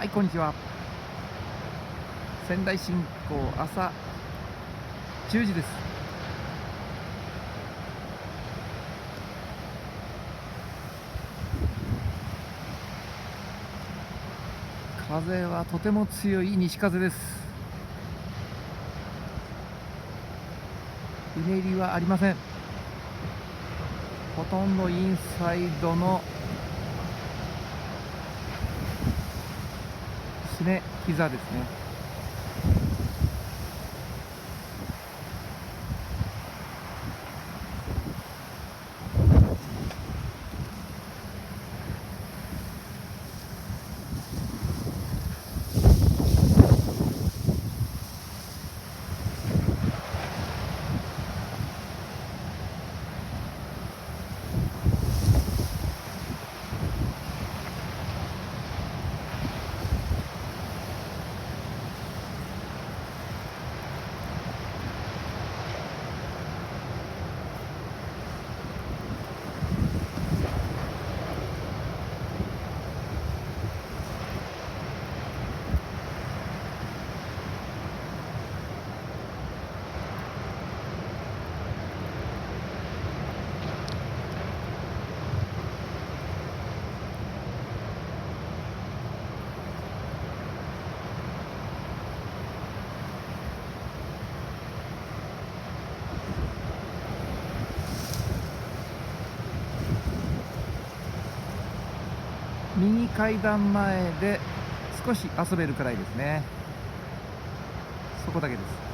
はい、こんにちは。仙台新港朝10時です。風はとても強い西風です。うねりはありません。ほとんどインサイドのすね膝ですね。右階段前で少し遊べるくらいですね。そこだけです。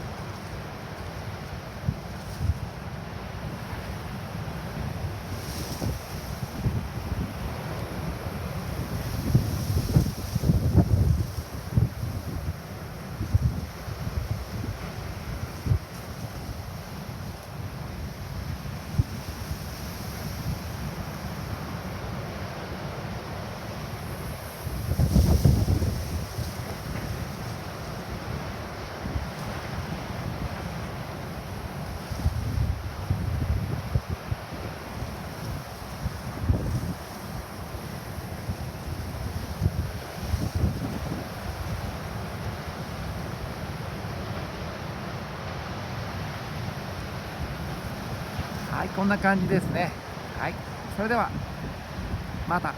はい、こんな感じですね。はい、それではまた。